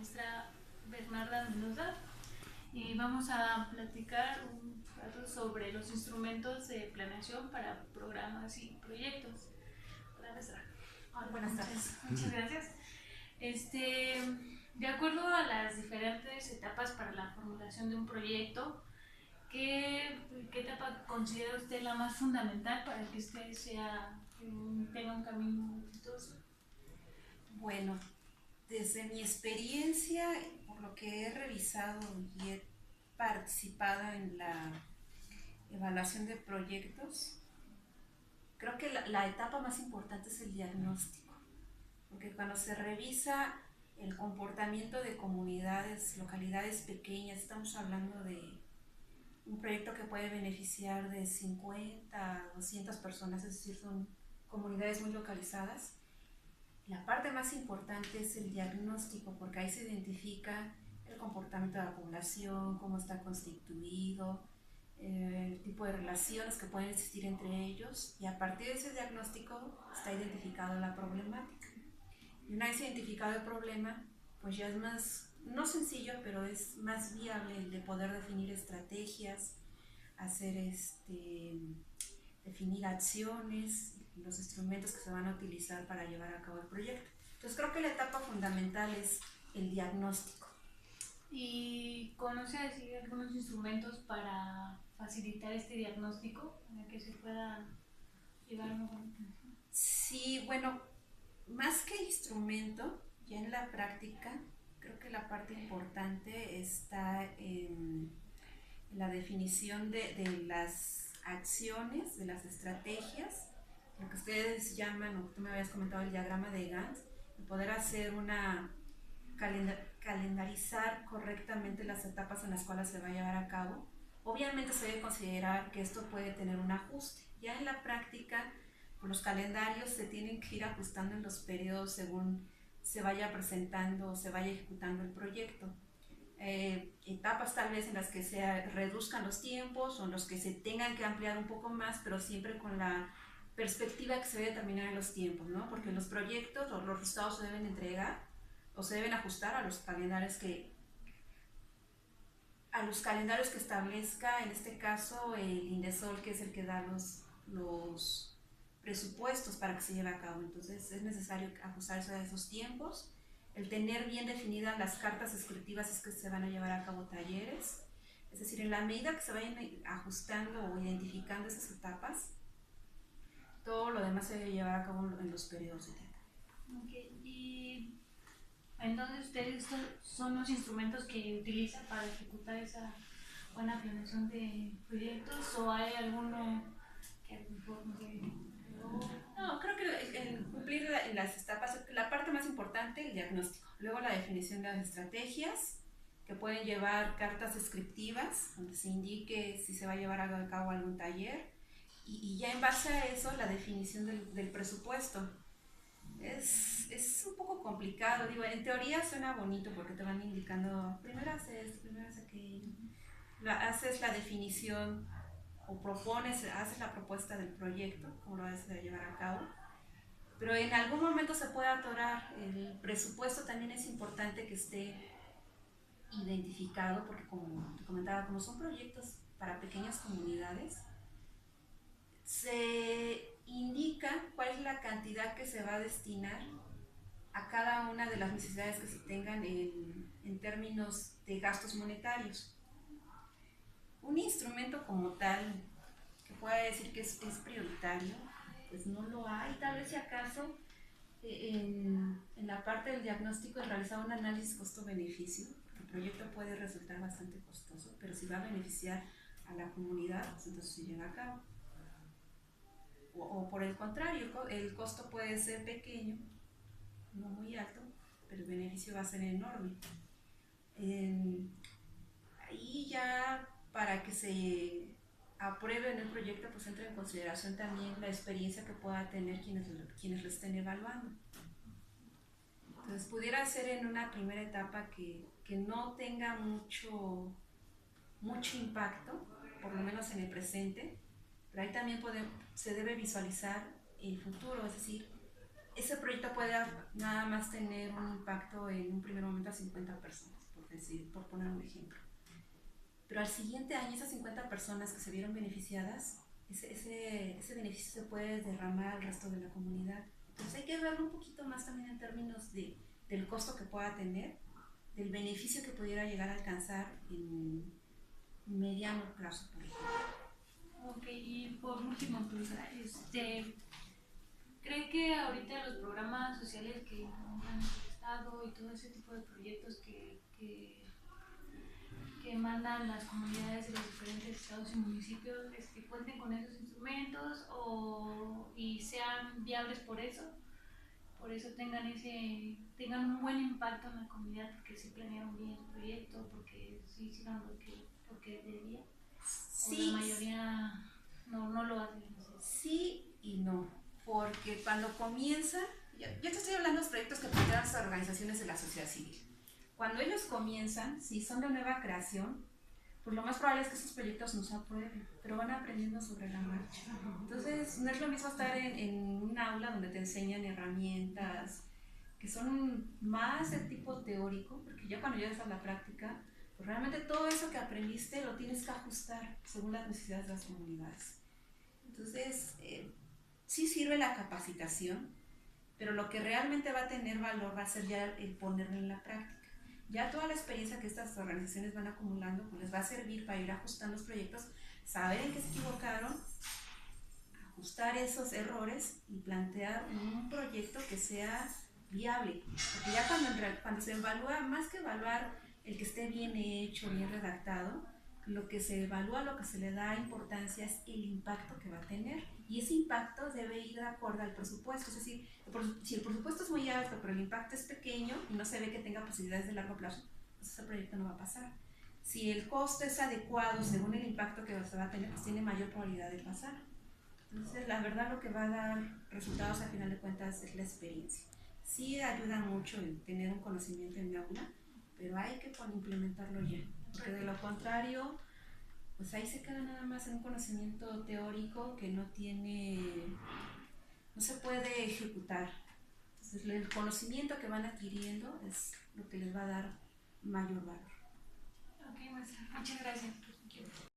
maestra Bernarda Mendoza y vamos a platicar un rato sobre los instrumentos de planeación para programas y proyectos. Hola, maestra. Hola, buenas tardes. Muchas gracias. De acuerdo a las diferentes etapas para la formulación de un proyecto, ¿qué etapa considera usted la más fundamental para que usted tenga un camino exitoso? Bueno, desde mi experiencia, por lo que he revisado y he participado en la evaluación de proyectos, creo que la etapa más importante es el diagnóstico, porque cuando se revisa el comportamiento de comunidades, localidades pequeñas, estamos hablando de un proyecto que puede beneficiar de 50 a 200 personas, es decir, son comunidades muy localizadas. La parte más importante es el diagnóstico, porque ahí se identifica el comportamiento de la población, cómo está constituido, el tipo de relaciones que pueden existir entre ellos, y a partir de ese diagnóstico está identificada la problemática. Y una vez identificado el problema, pues ya es más, no sencillo, pero es más viable el de poder definir estrategias, hacer definir acciones, los instrumentos que se van a utilizar para llevar a cabo el proyecto. Entonces creo que la etapa fundamental es el diagnóstico. ¿Y conoce así algunos instrumentos para facilitar este diagnóstico, para que se pueda llevar una buena atención? Sí, bueno, más que instrumento, ya en la práctica, creo que la parte importante está en la definición de las acciones, de las estrategias, lo que ustedes llaman, o tú me habías comentado, el diagrama de Gantt, de poder hacer calendarizar correctamente las etapas en las cuales se va a llevar a cabo. Obviamente se debe considerar que esto puede tener un ajuste. Ya en la práctica, pues los calendarios se tienen que ir ajustando en los periodos según se vaya presentando o se vaya ejecutando el proyecto. Etapas tal vez en las que se reduzcan los tiempos o en los que se tengan que ampliar un poco más, pero siempre con la perspectiva que se debe determinar en los tiempos, ¿no? Porque los proyectos o los resultados se deben entregar o se deben ajustar a los calendarios que establezca, en este caso, el INDESOL, que es el que da los presupuestos para que se lleve a cabo. Entonces es necesario ajustarse a esos tiempos, el tener bien definidas las cartas descriptivas es que se van a llevar a cabo talleres, es decir, en la medida que se vayan ajustando o identificando esas etapas, todo lo demás se debe llevar a cabo en los periodos de tiempo. Okay. ¿Y entonces ustedes son los instrumentos que utilizan para ejecutar esa buena planeación de proyectos o hay alguno que a lo mejor No, creo que el cumplir las etapas, la parte más importante, el diagnóstico, luego la definición de las estrategias, que pueden llevar cartas descriptivas, donde se indique si se va a llevar a cabo algún taller, y ya en base a eso la definición del presupuesto. Es un poco complicado, digo, en teoría suena bonito porque te van indicando, primero haces esto, primero haces aquello, haces la definición o propones, haces la propuesta del proyecto, cómo lo vas a llevar a cabo, pero en algún momento se puede atorar. El presupuesto también es importante que esté identificado, porque como te comentaba, como son proyectos para pequeñas comunidades, se indica cuál es la cantidad que se va a destinar a cada una de las necesidades que se tengan en términos de gastos monetarios. Un instrumento como tal que pueda decir que es prioritario, pues no lo hay. Tal vez si acaso en la parte del diagnóstico es realizar un análisis costo-beneficio. El proyecto puede resultar bastante costoso, pero si va a beneficiar a la comunidad, pues entonces se lleva a cabo. O por el contrario, el costo puede ser pequeño, no muy alto, pero el beneficio va a ser enorme. Ahí ya para que se apruebe en el proyecto, pues entra en consideración también la experiencia que pueda tener quienes lo estén evaluando. Entonces pudiera ser en una primera etapa que no tenga mucho impacto, por lo menos en el presente, pero ahí también se debe visualizar el futuro, es decir, ese proyecto puede nada más tener un impacto en un primer momento a 50 personas, por poner un ejemplo. Pero al siguiente año esas 50 personas que se vieron beneficiadas, ese beneficio se puede derramar al resto de la comunidad. Entonces hay que verlo un poquito más también en términos del costo que pueda tener, del beneficio que pudiera llegar a alcanzar en mediano plazo, por ejemplo. Ok, y por último, pues, ¿cree que ahorita los programas sociales que manejan el Estado y todo ese tipo de proyectos que mandan las comunidades de los diferentes estados y municipios cuenten con esos instrumentos y sean viables por eso tengan un buen impacto en la comunidad, porque sí planearon bien el proyecto, porque sí hicieron lo que debía, Sí, o la mayoría no lo hacen así? Sí y no, porque cuando comienza, yo te estoy hablando de los proyectos que plantean las organizaciones de la sociedad civil. Cuando ellos comienzan, si son de nueva creación, pues lo más probable es que esos proyectos no se aprueben, pero van aprendiendo sobre la marcha. Entonces, no es lo mismo estar en un aula donde te enseñan herramientas que son más de tipo teórico, porque ya cuando llegas a la práctica, pues realmente todo eso que aprendiste lo tienes que ajustar según las necesidades de las comunidades. Entonces, sí sirve la capacitación, pero lo que realmente va a tener valor va a ser ya el ponerlo en la práctica. Ya toda la experiencia que estas organizaciones van acumulando pues les va a servir para ir ajustando los proyectos, saber en qué se equivocaron, ajustar esos errores y plantear un proyecto que sea viable. Porque ya cuando se evalúa, más que evaluar el que esté bien hecho, bien redactado, lo que se evalúa, lo que se le da importancia es el impacto que va a tener. Y ese impacto debe ir de acuerdo al presupuesto. Es decir, si el presupuesto es muy alto, pero el impacto es pequeño y no se ve que tenga posibilidades de largo plazo, pues ese proyecto no va a pasar. Si el costo es adecuado según el impacto que se va a tener, pues tiene mayor probabilidad de pasar. Entonces, la verdad lo que va a dar resultados al final de cuentas es la experiencia. Sí ayuda mucho el tener un conocimiento en mi aula, pero hay que implementarlo ya, porque de lo contrario, pues ahí se queda nada más en un conocimiento teórico que no se puede ejecutar. Entonces, el conocimiento que van adquiriendo es lo que les va a dar mayor valor. Ok, maestra, muchas gracias.